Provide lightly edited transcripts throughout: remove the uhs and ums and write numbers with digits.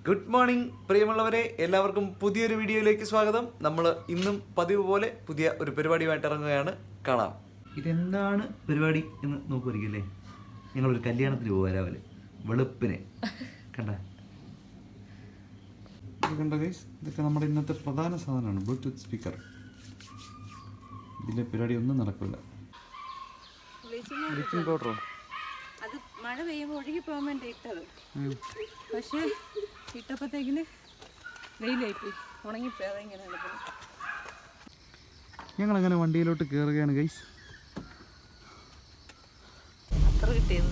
Good morning പ്രിയമുള്ളവരെ, എല്ലാവർക്കും പുതിയൊരു വീഡിയോയിലേക്ക് സ്വാഗതം. നമ്മൾ ഇന്നും പതിവ് പോലെ പുതിയ ഒരു പരിപാടിയുമായിട്ട് ഇറങ്ങുകയാണ്. കാണാം ഇതെന്താണ് പരിപാടി എന്ന് നോക്കുമായിരിക്കും. ഞങ്ങളൊരു കല്യാണത്തിന് പോകാൻ രാവിലെ വെളുപ്പിനെ കണ്ട ഗൈസ്. ഇതൊക്കെ നമ്മുടെ ഇന്നത്തെ പ്രധാന സാധനമാണ്, ബ്ലൂടൂത്ത് സ്പീക്കർ. ഇതിൻ്റെ പരിപാടി ഒന്നും നടക്കില്ല. ബ്ലീച്ചിങ് പൗഡറോ? അത് മഴ പെയ്യുമ്പോൾ ഒഴുകി പോകാൻ വേണ്ടി ഇട്ടത്, പക്ഷേ ഇട്ടപ്പോഴത്തേക്കിന് വെയിലായിപ്പോയി, ഉണങ്ങിപ്പോയി. അതെങ്ങനെ നടക്കുന്നു? ഞങ്ങളങ്ങനെ വണ്ടിയിലോട്ട് കയറുകയാണ് ഗൈസ്. അത്ര കിട്ടിയത്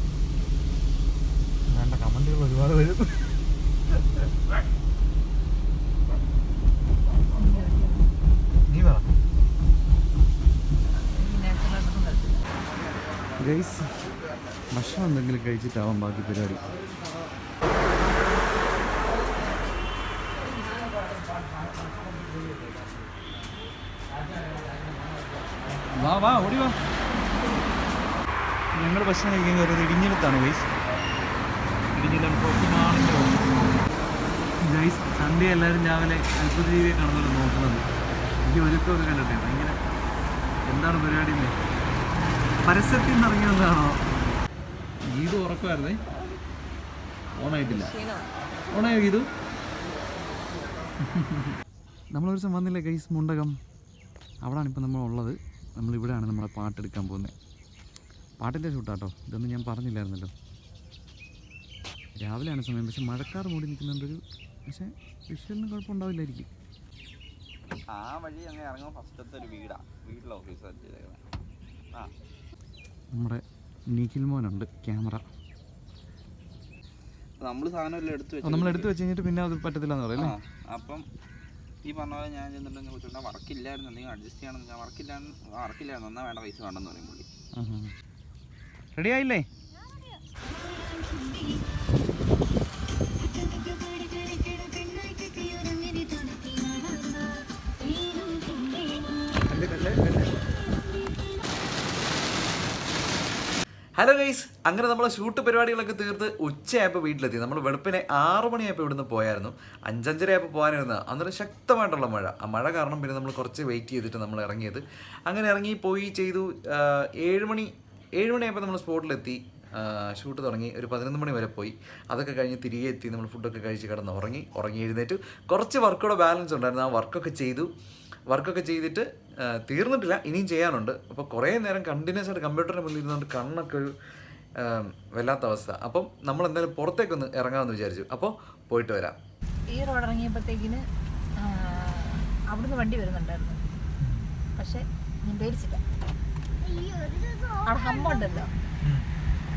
വേണ്ട, കമന്റുകൾ ഒരുപാട് വരും. നീ പറ ഗൈസ്. ഭക്ഷണം എന്തെങ്കിലും കഴിച്ചിട്ടാവാം ബാക്കി പരിപാടി. വാ വാ ഓടി വാ. ഞങ്ങൾ ഭക്ഷണം കഴിക്കാൻ കയറിയത് ഇടിഞ്ഞിലത്താണ് ഗൈസ്. ഇടിഞ്ഞിലം ഷോപ്പിനാണെങ്കിലും ഗൈസ് സൺഡേ എല്ലാവരും രാവിലെ അത്ഭുത ജീവിയെ കാണുന്നവർ നോക്കുന്നത്. എനിക്ക് ഒരുക്കമൊക്കെ കണ്ടിട്ടേ ഭയങ്കര എന്താണ് പരിപാടി എന്ന്. പരസ്യത്തിൽ നിന്ന് ഇറങ്ങി വന്നതാണോ? ഗീതു ഉറക്കമായിരുന്നേ, ഓണായിട്ടില്ല. ഓണായോ ഗീതു? നമ്മളൊരു ദിവസം വന്നില്ലേ ഗൈസ്, മുണ്ടകം. അവിടെയാണ് ഇപ്പോൾ നമ്മളുള്ളത്. നമ്മളിവിടെയാണ് നമ്മളെ പാട്ടെടുക്കാൻ പോകുന്നത്. പാട്ടിൻ്റെ ഷൂട്ടാട്ടോ. ഇതൊന്നും ഞാൻ പറഞ്ഞില്ലായിരുന്നല്ലോ. രാവിലെയാണ് സമയം, പക്ഷെ മഴക്കാർ മൂടി നിൽക്കുന്നുണ്ടൊരു. പക്ഷേ വിഷ്വലിന് കുഴപ്പമുണ്ടാവില്ലായിരിക്കും. ആ വഴി അങ്ങനെ ഇറങ്ങുമ്പോൾ ഫസ്റ്റത്തെ ഒരു വീട്ടിലെ ഓഫീസർ നമ്മുടെ നിഖിൽ മോനുണ്ട് ക്യാമറ. നമ്മൾ സാധനം എടുത്ത് വെച്ച് കഴിഞ്ഞിട്ട് പിന്നെ അത് പറ്റത്തില്ല എന്ന് പറയല്ലേ. അപ്പം ഈ പറഞ്ഞ പോലെ ഞാൻ ചെന്നിട്ടുണ്ടെങ്കിൽ ചോദിച്ചാൽ വർക്കില്ലായിരുന്നു, എന്തെങ്കിലും അഡ്ജസ്റ്റ് ചെയ്യണമെന്ന്. ഞാൻ വർക്കില്ലായിരുന്നു എന്നാൽ വേണ്ട, പൈസ വേണ്ടെന്ന് പറയും പുള്ളി. റെഡി ആയില്ലേ? ഹലോ ഗൈസ്, അങ്ങനെ നമ്മൾ ഷൂട്ട് പരിപാടികളൊക്കെ തീർത്ത് ഉച്ചയായപ്പോൾ വീട്ടിലെത്തി. നമ്മൾ വെളുപ്പിനെ 6 മണിയായപ്പോൾ ഇവിടുന്ന് പോയായിരുന്നു. 5:30 ആയപ്പോൾ പോകാനിരുന്നത്. അന്നേരം ശക്തമായിട്ടുള്ള മഴ. ആ മഴ കാരണം പിന്നെ നമ്മൾ കുറച്ച് വെയിറ്റ് ചെയ്തിട്ട് നമ്മൾ ഇറങ്ങിയത്. അങ്ങനെ ഇറങ്ങി പോയി ചെയ്തു. 7 മണിയായപ്പോൾ നമ്മൾ സ്പോട്ടിലെത്തി. ഷൂട്ട് തുടങ്ങി. ഒരു 11 മണി വരെ പോയി. അതൊക്കെ കഴിഞ്ഞ് തിരികെ എത്തി. നമ്മൾ ഫുഡൊക്കെ കഴിച്ച് കിടന്ന് ഉറങ്ങി എഴുന്നേറ്റ്. കുറച്ച് വർക്കോടെ ബാലൻസ് ഉണ്ടായിരുന്നു. ആ വർക്കൊക്കെ ചെയ്തിട്ട് തീർന്നിട്ടില്ല, ഇനിയും ചെയ്യാനുണ്ട്. അപ്പോൾ കുറേ നേരം കണ്ടിന്യൂസ് ആയിട്ട് കമ്പ്യൂട്ടറിന് മുന്നിൽ ഇരുന്നുകൊണ്ട് കണ്ണൊക്കെ ഒരു വല്ലാത്ത അവസ്ഥ. അപ്പം നമ്മൾ എന്തായാലും പുറത്തേക്കൊന്ന് ഇറങ്ങാമെന്ന് വിചാരിച്ചു. അപ്പോൾ പോയിട്ട് വരാം. ഈ റോഡ് ഇറങ്ങിയപ്പോഴത്തേക്കിന് അവിടുന്ന് വണ്ടി വരുന്നുണ്ടായിരുന്നു, പക്ഷെ ഞാൻ പേടിച്ചില്ല. അവിടെ ഹമ്പുണ്ടല്ലോ,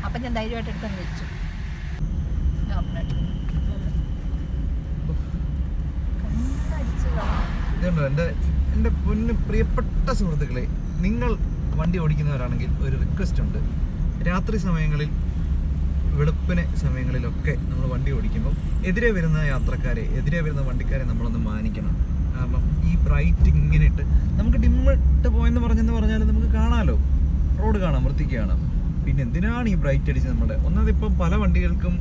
അപ്പം ഞാൻ ധൈര്യമായിട്ട് എടുത്തങ്ങ് വെച്ചു. എൻ്റെ പൊന്ന് പ്രിയപ്പെട്ട സുഹൃത്തുക്കളെ, നിങ്ങൾ വണ്ടി ഓടിക്കുന്നവരാണെങ്കിൽ ഒരു റിക്വസ്റ്റ് ഉണ്ട്. രാത്രി സമയങ്ങളിൽ, വെളുപ്പിന് സമയങ്ങളിലൊക്കെ നമ്മൾ വണ്ടി ഓടിക്കുമ്പോൾ എതിരെ വരുന്ന വണ്ടിക്കാരെ നമ്മളൊന്ന് മാനിക്കണം. കാരണം ഈ ബ്രൈറ്റ് ഇങ്ങനെ ഇട്ട് നമുക്ക് ഡിമ്മിട്ട് പോയെന്ന് പറഞ്ഞാൽ നമുക്ക് കാണാമല്ലോ, റോഡ് കാണാം, വൃത്തിക്ക് കാണാം. പിന്നെ എന്തിനാണ് ഈ ബ്രൈറ്റ് അടിച്ച് നമ്മുടെ ഒന്നാമതിപ്പം പല വണ്ടികൾക്കും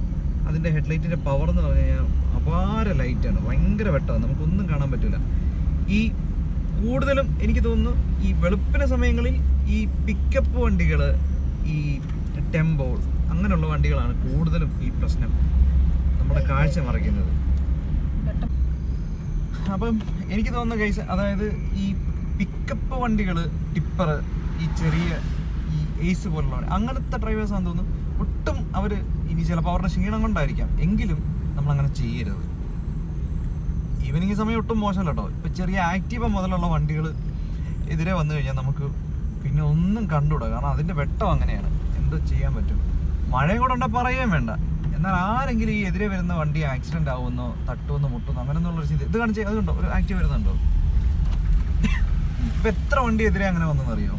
അതിൻ്റെ ഹെഡ്ലൈറ്റിൻ്റെ പവർ എന്ന് പറഞ്ഞു കഴിഞ്ഞാൽ അപാര ലൈറ്റാണ്, ഭയങ്കര വെട്ടമാണ്, നമുക്കൊന്നും കാണാൻ പറ്റില്ല. ഈ കൂടുതലും എനിക്ക് തോന്നുന്നു ഈ വെളുപ്പിന് സമയങ്ങളിൽ ഈ പിക്കപ്പ് വണ്ടികൾ, ഈ ടെമ്പോ അങ്ങനെയുള്ള വണ്ടികളാണ് കൂടുതലും ഈ പ്രശ്നം നമ്മുടെ കാഴ്ച മറയ്ക്കുന്നത്. അപ്പം എനിക്ക് തോന്നുന്ന കേസ്, അതായത് ഈ പിക്കപ്പ് വണ്ടികൾ, ടിപ്പർ, ഈ ചെറിയ ഈ എയ്സ് പോലുള്ള അങ്ങനത്തെ ഡ്രൈവേഴ്സാണെന്ന് തോന്നുന്നു. ഒട്ടും അവർ ഇനി ചിലപ്പോൾ അവരുടെ ക്ഷീണം കൊണ്ടായിരിക്കാം, എങ്കിലും നമ്മളങ്ങനെ ചെയ്യരുത്. ഈവനിങ് സമയം ഒട്ടും മോശമല്ല കേട്ടോ. ഇപ്പം ചെറിയ ആക്റ്റീവ മുതലുള്ള വണ്ടികൾ എതിരെ വന്നു കഴിഞ്ഞാൽ നമുക്ക് പിന്നെ ഒന്നും കണ്ടുകൂടാ. കാരണം അതിൻ്റെ വെട്ടം അങ്ങനെയാണ്, എന്ത് ചെയ്യാൻ പറ്റും. മഴയും കൂടെ ഉണ്ടെങ്കിൽ പറയുകയും വേണ്ട. എന്നാൽ ആരെങ്കിലും ഈ എതിരെ വരുന്ന വണ്ടി ആക്സിഡൻ്റ് ആവുമെന്നോ തട്ടുമെന്നോ മുട്ടുമെന്നോ അങ്ങനെയൊന്നുള്ളൊരു ചിന്ത ഇത് കാണിച്ച് അതുണ്ടോ, ഒരു ആക്റ്റീവ് വരുന്നുണ്ടോ? ഇപ്പം എത്ര വണ്ടി എതിരെ അങ്ങനെ വന്നെന്നറിയോ?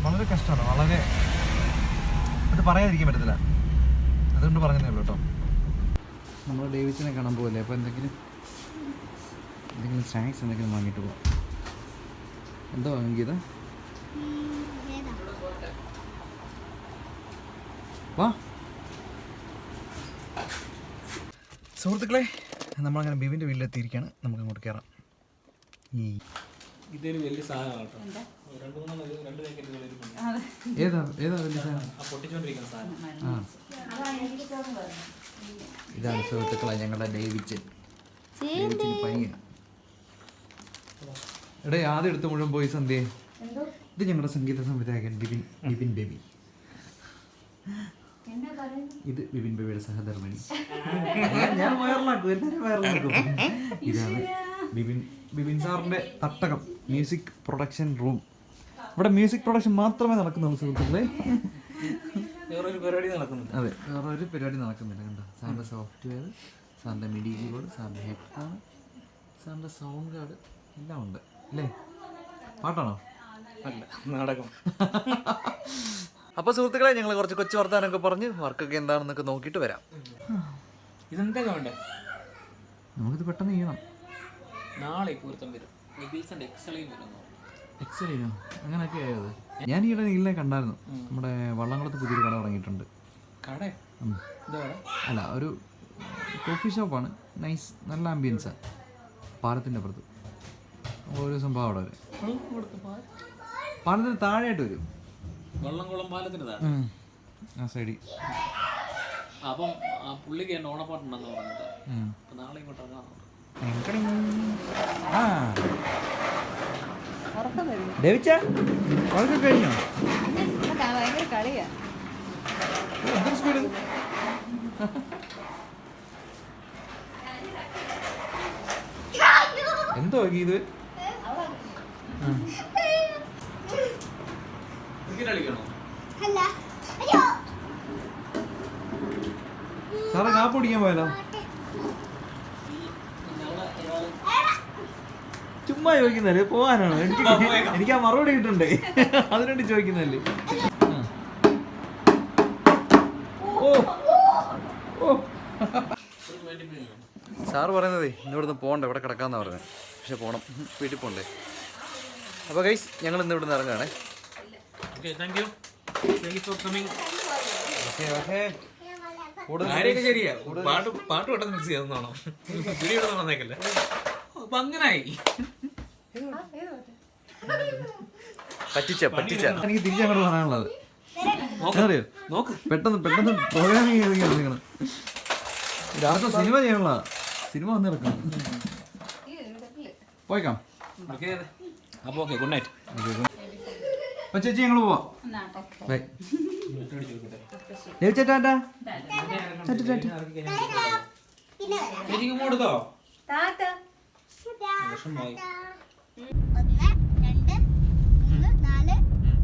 വളരെ കഷ്ടമാണ്, വളരെ. അത് പറയാതിരിക്കാൻ പറ്റത്തില്ല, അതുകൊണ്ട് പറഞ്ഞതേ ഉള്ളൂ കേട്ടോ. നമ്മൾ ഡേവിസിനെ കാണാൻ പോകല്ലേ, അപ്പോൾ എന്തെങ്കിലും സ്നാക്സ് എന്തെങ്കിലും വാങ്ങിയിട്ട് പോകാം. എന്താ വാങ്ങിയത്? വാ സുഹൃത്തുക്കളെ, നമ്മളങ്ങനെ ബിബിൻ്റെ വീട്ടിലെത്തിയിരിക്കുകയാണ്. നമുക്ക് അങ്ങോട്ട് കയറാം. ഇതൊരു വലിയ സാധനമാണ് കേട്ടോ. രണ്ട് പാക്കറ്റ് ഏതാ വലിയ സാധനം? പൊട്ടിച്ചോണ്ടിരിക്കുന്ന സാധനം. ആ, ഇതാണ് സുഹൃത്തുക്കളെ ഞങ്ങളുടെ ഡേവിച്ചൻ. പനിയാണ്. എടേ, ആദ്യം എടുത്ത് മുഴുവൻ പോയി സന്ധ്യ. ഇത് ഞങ്ങളുടെ സംഗീത സംവിധായകൻ ബിബിൻ ബേബി. ഇത് ബിബിൻ ബേബിയുടെ സഹധർമ്മിണി. ഞാൻ വയറിലാക്കും, എല്ലാവരും വയറിലാക്കും. ഇതാണ് ബിബിൻ സാറിന്റെ തട്ടകം, മ്യൂസിക് പ്രൊഡക്ഷൻ റൂം. ഇവിടെ മ്യൂസിക് പ്രൊഡക്ഷൻ മാത്രമേ നടക്കുന്നുള്ളൂ സുഹൃത്തുക്കളെ. വേറൊരു പരിപാടി നടക്കുന്നുണ്ട്. അതെ, വേറെ ഒരു പരിപാടി നടക്കുന്നില്ല. കണ്ടോ, സാറിന്റെ സോഫ്റ്റ്വെയർ, സാറിന്റെ മിഡി കീബോർഡ്, സാറിന്റെ ഹെഡ്ഫോൺ, സാറിന്റെ സൗണ്ട് കാർഡ് എല്ലാം ഉണ്ട് അല്ലേ? പാട്ടാണോ? അല്ല, നാടകം. അപ്പോൾ സുഹൃത്തുക്കളെ, ഞങ്ങൾ കുറച്ച് കൊച്ചു വർത്താനൊക്കെ പറഞ്ഞ് വർക്കൊക്കെ എന്താണെന്നൊക്കെ നോക്കിയിട്ട് വരാം. ഇതെന്തൊക്കെ വേണ്ടേ? നമുക്കിത് പെട്ടെന്ന് ചെയ്യണം. നാളെ പൂർത്തം വരും. എക്സലൈൻ വരും. എക്സലൈനോ? അങ്ങനെയൊക്കെ ആയത്. ഞാൻ ഈയിടെ നീലിനെ കണ്ടായിരുന്നു. നമ്മുടെ വള്ളംകുളത്ത് പുതിയൊരു കട തുടങ്ങിയിട്ടുണ്ട്. കട? അല്ല, ഒരു കോഫി ഷോപ്പാണ്. നൈസ്, നല്ല ആംബിയൻസാണ്. പാലത്തിൻ്റെ അപ്പുറത്ത് ഒരു സംഭവം അവിടെ വരെ. പാലത്തിന് താഴെയായിട്ട് വരും. വള്ളംകുളം പാലത്തിന് താഴെ ആ സൈഡിൽ. അപ്പം ആ പുള്ളിക്ക് എൻ്റെ ഓണപ്പാട്ടുണ്ടെന്ന് പറഞ്ഞിട്ട് അപ്പം നാളെ ഇങ്ങോട്ട് ഇറങ്ങാറുണ്ട്. കഴിഞ്ഞോ? ഭയങ്കര കളിയാ. എന്തോ ഇത്? സാറേ, കാപ്പ് കുടിക്കാൻ പോയാലോ? ചുമ്മാ ചോദിക്കുന്നല്ലേ, പോവാനാണോ? എനിക്ക് ആ മറുപടി കിട്ടണ്ടേ, അതിനുവേണ്ടി ചോദിക്കുന്നല്ലേ. ഓ ഓ, സാറ് പറയുന്നതേ ഇന്നിവിടുന്ന് പോകണ്ട, ഇവിടെ കിടക്കാമെന്നാണ് പറഞ്ഞത്. പക്ഷെ പോകണം, വീട്ടിൽ പോകണ്ടേ. അപ്പോൾ ഗൈസ്, ഞങ്ങൾ ഇന്ന് ഇവിടുന്ന് ഇറങ്ങുകയാണേ. ശരിയാ, പാട്ട് പെട്ടെന്ന് മിക്സ് ചെയ്യാവുന്നതാണോ? വീഡിയോ വന്നേക്കല്ലേ. അപ്പൊ അങ്ങനായി. പറ്റിച്ച എനിക്ക് തിരിച്ചങ്ങോട്ട് പറയാനുള്ളത് അറിയോ? നോക്ക്, പെട്ടെന്ന് പ്രോഗ്രാമിങ് ചെയ്തിരിക്കണം. രാത്രി സിനിമ ചെയ്യാനുള്ള സിനിമ വന്ന് കിടക്കണം. പോയിക്കാം. അപ്പോൾ ഓക്കെ, ഗുഡ് നൈറ്റ്. അപ്പൊ ചേച്ചി, ഞങ്ങൾ പോവാം. ബൈ. ചേട്ടാ കൊടുത്തോ? 1 2 3 4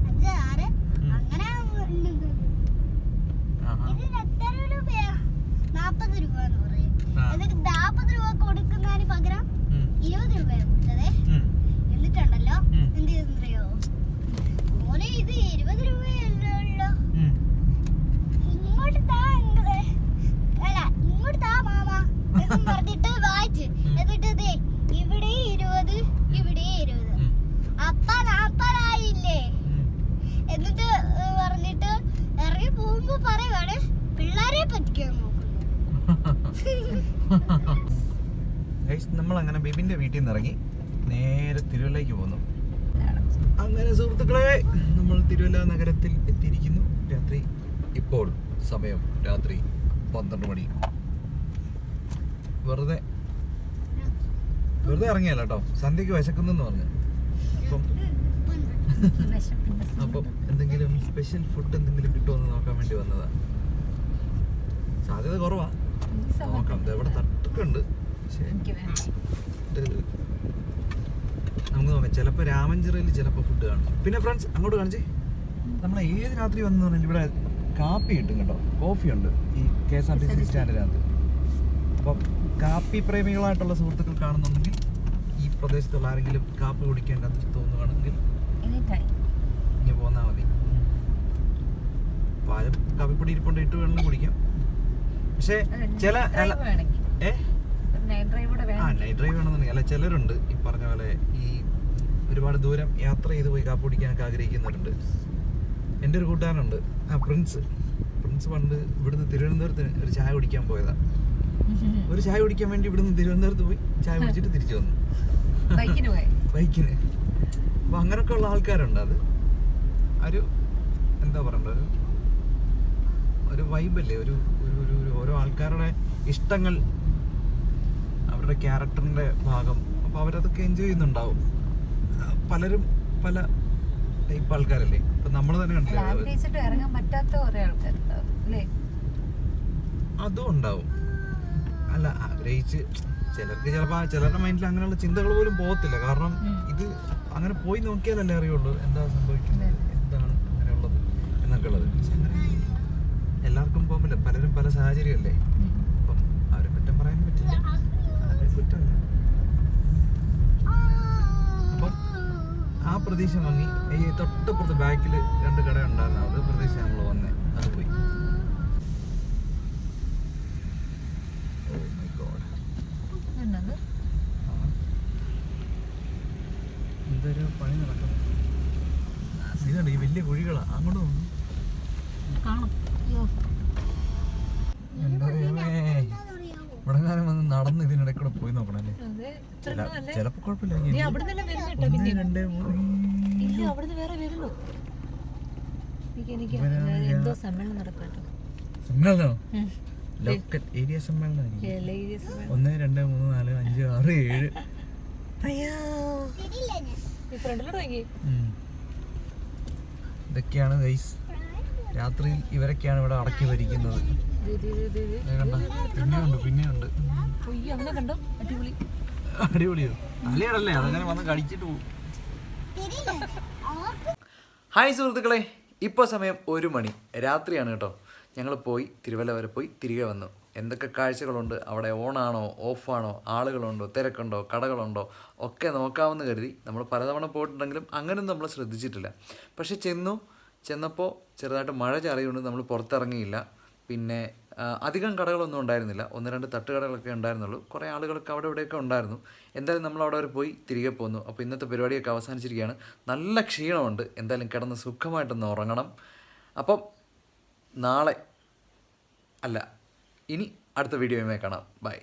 5 6 അങ്ങനെ ഇതിന് എത്ര രൂപയാ? 40 രൂപ എന്ന് പറയും. എന്നിട്ട് 40 രൂപ കൊടുക്കുന്നതിന് പകരം 20 രൂപയാണ് കൊടുത്തതേ. എന്നിട്ടുണ്ടല്ലോ എന്ത് ചെയ്തെന്നറിയോ? മോനെ, ഇത് 20 രൂപയല്ലോ, ഇങ്ങോട്ട് താ അല്ല ഇങ്ങോട്ട് താ മാമ എന്ന് പറഞ്ഞിട്ട് വായിച്ച്. എന്നിട്ട് ദേ ഇവിടെ 20 ഇവിടെ 20 അപ്പ 40 ആയില്ലേ എന്നിട്ട് പറഞ്ഞിട്ട് ഇറങ്ങി പോകുമ്പോ പറയുവാണ് പിള്ളേരെ പറ്റിക്കാൻ നോക്കുന്നു. നമ്മൾ അങ്ങനെ ബിബിന്റെ വീട്ടിൽ നിന്ന് ഇറങ്ങി നേരെ തിരുവല്ലയ്ക്ക് പോന്നു. അങ്ങനെ സുഹൃത്തുക്കളെ, നമ്മൾ തിരുവല്ല നഗരത്തിൽ എത്തിയിരിക്കുന്നു. രാത്രി ഇപ്പോൾ സമയം രാത്രി 12 മണി. വെറുതെ ഇറങ്ങിയല്ല കേട്ടോ, സന്ധ്യക്ക് വിശക്കുന്നെന്ന് പറഞ്ഞു. അപ്പം എന്തെങ്കിലും സ്പെഷ്യൽ ഫുഡ് എന്തെങ്കിലും കിട്ടുമെന്ന് നോക്കാൻ വേണ്ടി വന്നതാ. സാധ്യത കുറവാ, നോക്കാം. എവിടെ തട്ടൊക്കെ ഉണ്ട്, പക്ഷേ നമുക്ക് നോക്കാം. ചിലപ്പോൾ രാമഞ്ചിറയിൽ ചിലപ്പോൾ ഫുഡ് കാണും. പിന്നെ ഫ്രണ്ട്സ്, അങ്ങോട്ട് കാണിച്ചേ, നമ്മൾ ഏത് രാത്രി വന്നു പറഞ്ഞാൽ ഇവിടെ കാപ്പി കിട്ടും കേട്ടോ. കോഫി ഉണ്ട് ഈ KSRTC സ്റ്റാൻഡിനകത്ത്. അപ്പം കാപ്പി പ്രേമികളായിട്ടുള്ള സുഹൃത്തുക്കൾ കാണുന്നുണ്ടെങ്കിൽ, ഈ പ്രദേശത്തുള്ള ആരെങ്കിലും കാപ്പി കുടിക്കേണ്ടത് തോന്നുകയാണെങ്കിൽ ഇനി പോന്നാൽ മതി. പാലും കാപ്പിപ്പൊടി ഇരിപ്പുണ്ട്, ഇട്ട് വേണമെങ്കിൽ കുടിക്കാം. പക്ഷേ ചില നൈറ്റ് ഡ്രൈവ് വേണമെന്നുണ്ടെങ്കിൽ അല്ല, ചിലരുണ്ട് ഈ പറഞ്ഞ പോലെ ഈ ഒരുപാട് ദൂരം യാത്ര ചെയ്ത് പോയി കാപ്പി കുടിക്കാനൊക്കെ ആഗ്രഹിക്കുന്നവരുണ്ട്. എൻ്റെ ഒരു കൂട്ടുകാരനുണ്ട്, പ്രിൻസ് പണ്ട് ഇവിടുന്ന് തിരുവനന്തപുരത്തിന് ഒരു ചായ കുടിക്കാൻ പോയതാണ്. ഒരു ചായ കുടിക്കാൻ വേണ്ടി ഇവിടുന്ന് തിരുവനന്തപുരത്ത് പോയി ചായ കുടിച്ചിട്ട് തിരിച്ചു വന്നു ബൈക്കിന് പോയി. ബൈക്കിന്. അപ്പൊ അങ്ങനൊക്കെ ഉള്ള ആൾക്കാരുണ്ട്. അത് ഒരു എന്താ പറയണ്ട, ഒരു വൈബല്ലേ, ഒരു ഓരോ ആൾക്കാരുടെ ഇഷ്ടങ്ങൾ, അവരുടെ ക്യാരക്ടറിന്റെ ഭാഗം. അപ്പൊ അവരതൊക്കെ എൻജോയ് ചെയ്യുന്നുണ്ടാവും. പലരും പല ടൈപ്പ് ആൾക്കാരല്ലേ. ഇപ്പൊ നമ്മൾ തന്നെ കണ്ടില്ലേ, ആഗ്രഹിച്ചിട്ട് ഇറങ്ങാൻ പറ്റാത്ത കുറെ ആൾക്കാരുണ്ടാവും അല്ലേ? അതും ഉണ്ടാവും. അല്ല, ആഗ്രഹിച്ച് ചിലർക്ക് ചിലപ്പോൾ ചിലരുടെ മൈൻഡിൽ അങ്ങനെയുള്ള ചിന്തകൾ പോലും പോകത്തില്ല. കാരണം ഇത് അങ്ങനെ പോയി നോക്കിയാലല്ലേ അറിയുള്ളൂ എന്താ സംഭവിക്കുന്നത്, എന്താണ് അങ്ങനെയുള്ളത് എന്നൊക്കെ ഉള്ളത്. പക്ഷെ അങ്ങനെ എല്ലാവർക്കും പോകുമ്പോൾ പലരും പല സാഹചര്യമല്ലേ. അപ്പം അവരെ കുറ്റം പറയാൻ പറ്റില്ല, അവരെ കുറ്റമല്ല. അപ്പം ആ പ്രതീക്ഷ വാങ്ങി ഈ തൊട്ടപ്പുറത്ത് ബാക്കിൽ 2 കട ഉണ്ടായിരുന്നു. അത് പ്രതീക്ഷ നമ്മൾ വന്നേ, അത് പോയി. എന്നത് എന്തൊരു പണി നടക്കുന്നു. ഇതുണ്ട് ഈ വലിയ കുഴികളാ, അങ്ങോട്ട് പോകുന്നു. കാണും. എന്താ ഇവിടെ കാലം വന്ന് നടന്ന് ഇതിനിടയിൽ കൂടെ പോയി നോക്കണല്ലേ. ചിലപ്പോ കുഴപ്പമില്ല. നീ അവിടെ തന്നെ വരുന്നു കേട്ടോ. പിന്നെ 1, 2, 3 ഇല്ല, അവിടുന്ന് വേറെ വരുള്ളൂ. എനിക്ക് എന്തോ സമ്മേളനം നടക്കാട്ടോ. സമ്മേളനോ? Local area സമ്മേളനമായിരിക്കും. 1, 2, 3, 4, 5, 6, 7. ഇതൊക്കെയാണ് ഗൈസ്. രാത്രിയിൽ ഇവരൊക്കെയാണ് ഇവിടെ അടക്കി ഭരിക്കുന്നത്. പിന്നെയുണ്ട്. അടിപൊളിയോ? അലയടല്ലേ, അതങ്ങനെ വന്ന് കടിച്ചിട്ട് പോകും. ഹായ് സുഹൃത്തുക്കളെ, ഇപ്പോൾ സമയം 1 മണി രാത്രിയാണ് കേട്ടോ. ഞങ്ങൾ പോയി തിരുവല്ല വരെ പോയി തിരികെ വന്നു. എന്തൊക്കെ കാഴ്ചകളുണ്ട് അവിടെ, ഓണാണോ ഓഫാണോ, ആളുകളുണ്ടോ, തിരക്കുണ്ടോ, കടകളുണ്ടോ ഒക്കെ നോക്കാമെന്ന് കരുതി നമ്മൾ പലതവണ പോയിട്ടുണ്ടെങ്കിലും അങ്ങനെയൊന്നും നമ്മൾ ശ്രദ്ധിച്ചിട്ടില്ല. പക്ഷെ ചെന്നപ്പോൾ ചെറുതായിട്ട് മഴ ചാറിയുകൊണ്ട് നമ്മൾ പുറത്തിറങ്ങിയില്ല. പിന്നെ അധികം കടകളൊന്നും ഉണ്ടായിരുന്നില്ല. 1, 2 തട്ടുകടകളൊക്കെ ഉണ്ടായിരുന്നുള്ളൂ. കുറേ ആളുകളൊക്കെ അവിടെ ഇവിടെയൊക്കെ ഉണ്ടായിരുന്നു. എന്തായാലും നമ്മൾ അവിടെ വരെ പോയി തിരികെ പോന്നു. അപ്പോൾ ഇന്നത്തെ പരിപാടിയൊക്കെ അവസാനിച്ചിരിക്കുകയാണ്. നല്ല ക്ഷീണമുണ്ട്. എന്തായാലും കിടന്ന് സുഖമായിട്ടൊന്ന് ഉറങ്ങണം. അപ്പം നാളെ അല്ല, ഇനി അടുത്ത വീഡിയോയുമായി കാണാം. ബൈ.